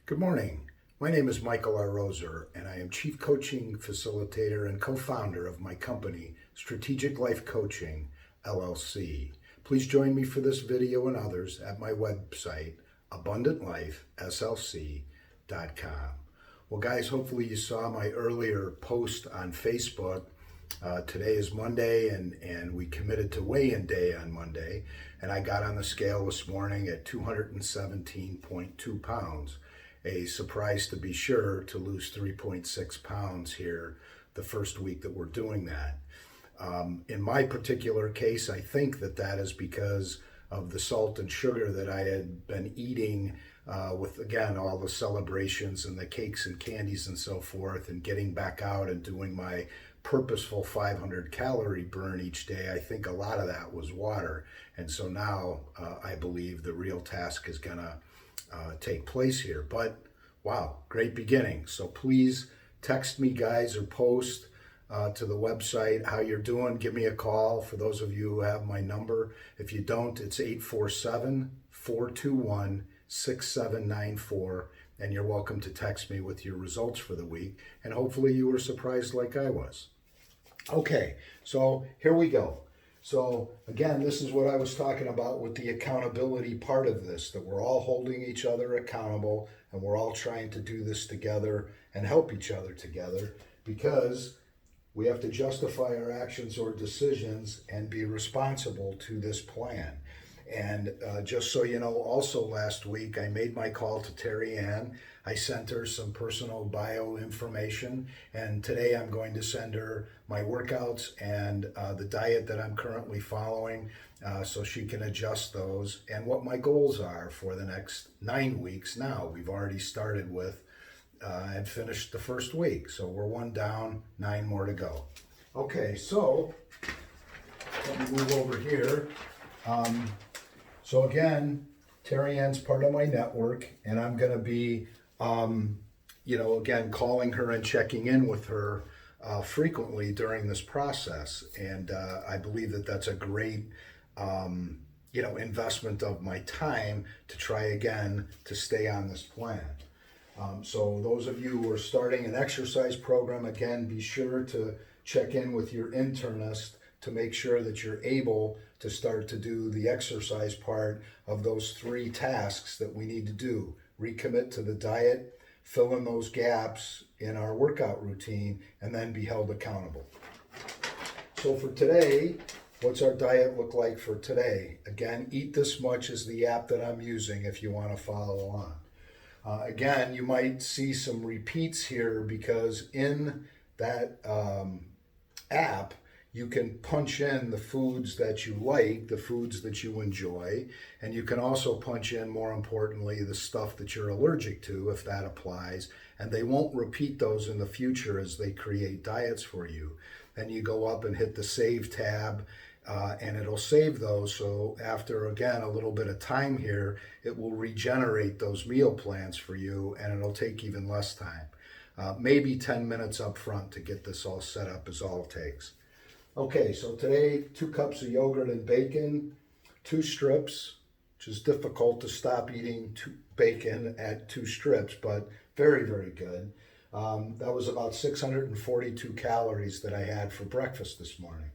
Good morning. My name is Michael R. Roser, and I am Chief Coaching Facilitator and co-founder of my company, Strategic Life Coaching, LLC. Please join me for this video and others at my website, abundantlifeslc.com. Well, guys, hopefully you saw my earlier post on Facebook. Today is Monday, and we committed to weigh-in day on Monday, and I got on the scale this morning at 217.2 pounds. A surprise to be sure to lose 3.6 pounds here the first week that we're doing that. In my particular case, I think that is because of the salt and sugar that I had been eating with, again, all the celebrations and the cakes and candies and so forth, and getting back out and doing my purposeful 500 calorie burn each day. I think a lot of that was water. And so now I believe the real task is going to take place here. But wow, great beginning. So please text me, guys, or post to the website how you're doing. Give me a call for those of you who have my number. If you don't, it's 847-421-6794, and you're welcome to text me with your results for the week, and hopefully you were surprised like I was. Okay, so here we go. So again, this is what I was talking about with the accountability part of this, that we're all holding each other accountable, and we're all trying to do this together and help each other together, because we have to justify our actions or decisions and be responsible to this plan. And just so you know, also last week I made my call to Terry Ann. I sent her some personal bio information, and today I'm going to send her my workouts and the diet that I'm currently following, so she can adjust those, and what my goals are for the next 9 weeks. Now we've already started with and finished the first week, so we're one down, 9 more to go. Okay, so let me move over here. So again, Terry Ann's part of my network, and I'm going to be, again, calling her and checking in with her frequently during this process. And I believe that that's a great, investment of my time to try again to stay on this plan. So those of you who are starting an exercise program, again, be sure to check in with your internist to make sure that you're able to start to do the exercise part of those 3 tasks that we need to do. Recommit to the diet, fill in those gaps in our workout routine, and then be held accountable. So for today, what's our diet look like for today? Again, Eat This Much is the app that I'm using if you want to follow along. Again, you might see some repeats here because in that app, you can punch in the foods that you like, the foods that you enjoy, and you can also punch in, more importantly, the stuff that you're allergic to, if that applies, and they won't repeat those in the future as they create diets for you. Then you go up and hit the Save tab, and it'll save those, so after, again, a little bit of time here, it will regenerate those meal plans for you, and it'll take even less time. Maybe 10 minutes up front to get this all set up is all it takes. Okay, so today, 2 cups of yogurt and bacon, 2 strips, which is difficult to stop eating bacon at 2 strips, but very, very good. That was about 642 calories that I had for breakfast this morning.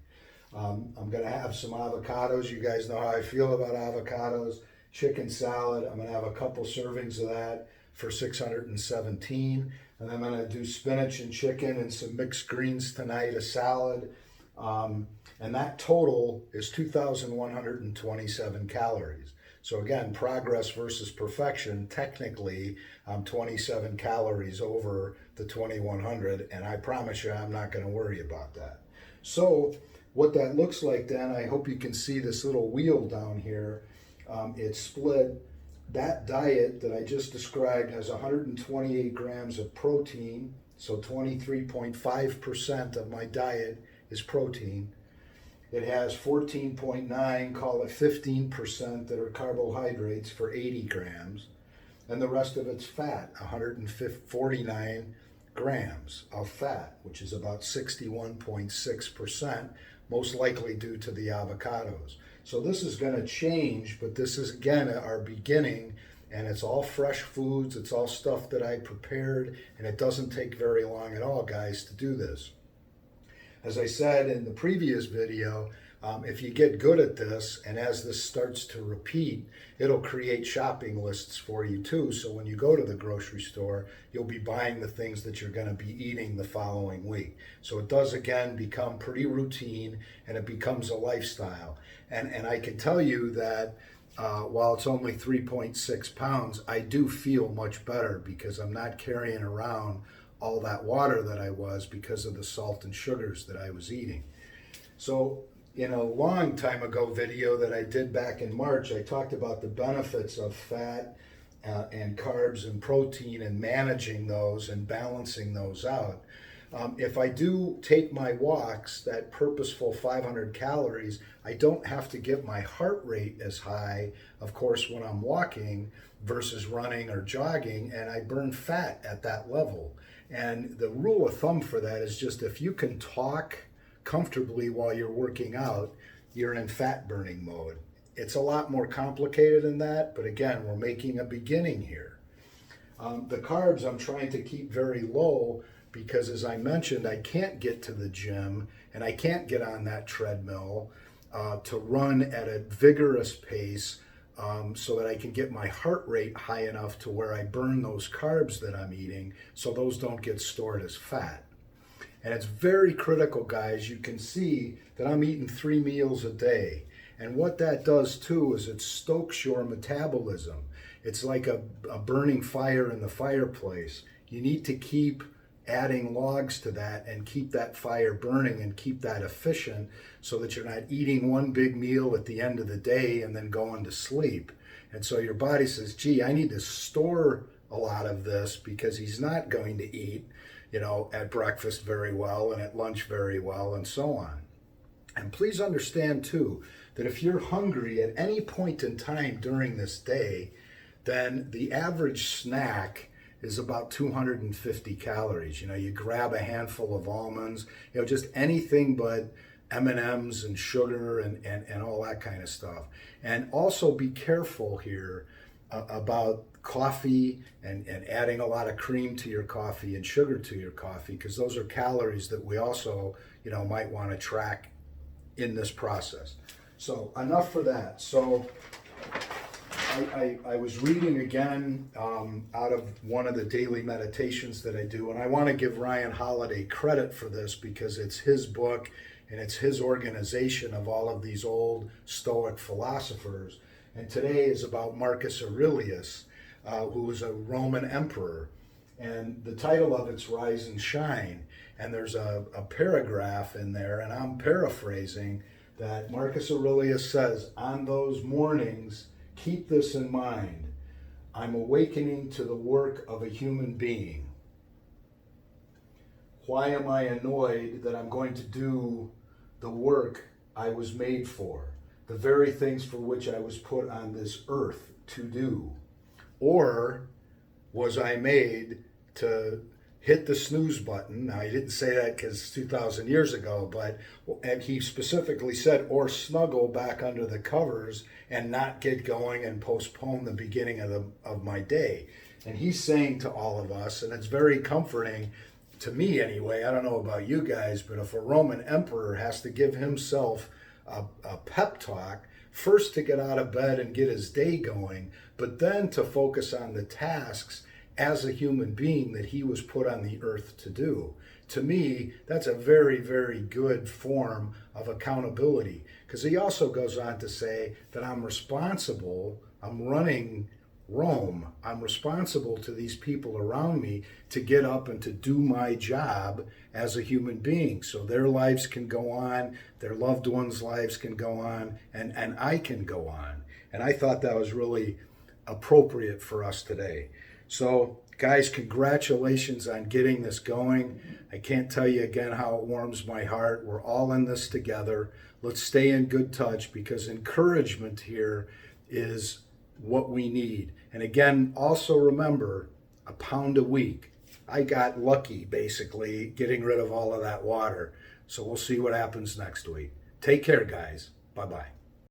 I'm going to have some avocados. You guys know how I feel about avocados. Chicken salad, I'm going to have a couple servings of that for 617. And then I'm going to do spinach and chicken and some mixed greens tonight, a salad. And that total is 2,127 calories. So again, progress versus perfection. Technically, I'm 27 calories over the 2,100, and I promise you I'm not going to worry about that. So what that looks like then, I hope you can see this little wheel down here. It's split. That diet that I just described has 128 grams of protein, so 23.5% of my diet is protein. It has 14.9, call it 15%, that are carbohydrates for 80 grams. And the rest of it's fat, 149 grams of fat, which is about 61.6%, most likely due to the avocados. So this is going to change, but this is, again, our beginning, and it's all fresh foods. It's all stuff that I prepared, and it doesn't take very long at all, guys, to do this. As I said in the previous video, if you get good at this, and as this starts to repeat, it'll create shopping lists for you too. So when you go to the grocery store, you'll be buying the things that you're going to be eating the following week. So it does, again, become pretty routine, and it becomes a lifestyle. And I can tell you that while it's only 3.6 pounds, I do feel much better because I'm not carrying around all that water that I was because of the salt and sugars that I was eating. So in a long time ago video that I did back in March, I talked about the benefits of fat and carbs and protein and managing those and balancing those out. If I do take my walks, that purposeful 500 calories, I don't have to get my heart rate as high, of course, when I'm walking versus running or jogging, and I burn fat at that level. And the rule of thumb for that is just if you can talk comfortably while you're working out, you're in fat burning mode. It's a lot more complicated than that, but again, we're making a beginning here. The carbs I'm trying to keep very low because, as I mentioned, I can't get to the gym and I can't get on that treadmill to run at a vigorous pace so that I can get my heart rate high enough to where I burn those carbs that I'm eating so those don't get stored as fat. And it's very critical, guys. You can see that I'm eating 3 meals a day. And what that does too is it stokes your metabolism. It's like a burning fire in the fireplace. You need to keep adding logs to that and keep that fire burning and keep that efficient so that you're not eating one big meal at the end of the day and then going to sleep. And so your body says, gee, I need to store a lot of this because he's not going to eat, at breakfast very well and at lunch very well and so on. And please understand too that if you're hungry at any point in time during this day, then the average snack is about 250 calories. You grab a handful of almonds, just anything but M&Ms and sugar and all that kind of stuff. And also be careful here about coffee and adding a lot of cream to your coffee and sugar to your coffee, because those are calories that we also, might want to track in this process. So enough for that. So I was reading again out of one of the daily meditations that I do, and I want to give Ryan Holiday credit for this because it's his book and it's his organization of all of these old Stoic philosophers. And today is about Marcus Aurelius, who was a Roman emperor. And the title of it's Rise and Shine. And there's a paragraph in there, and I'm paraphrasing, that Marcus Aurelius says, on those mornings, keep this in mind, I'm awakening to the work of a human being. Why am I annoyed that I'm going to do the work I was made for? The very things for which I was put on this earth to do? Or was I made to hit the snooze button? Now, he didn't say that because it's 2,000 years ago, and he specifically said, or snuggle back under the covers and not get going and postpone the beginning of my day. And he's saying to all of us, and it's very comforting to me anyway, I don't know about you guys, but if a Roman emperor has to give himself a pep talk, first to get out of bed and get his day going, but then to focus on the tasks as a human being that he was put on the earth to do. To me, that's a very, very good form of accountability, because he also goes on to say that I'm responsible, I'm running Rome, I'm responsible to these people around me to get up and to do my job as a human being so their lives can go on, their loved ones' lives can go on, and I can go on. And I thought that was really appropriate for us today. So guys, congratulations on getting this going. I can't tell you again how it warms my heart. We're all in this together. Let's stay in good touch, because encouragement here is what we need. And again, also remember, a pound a week. I got lucky basically getting rid of all of that water. So we'll see what happens next week. Take care, guys. Bye-bye.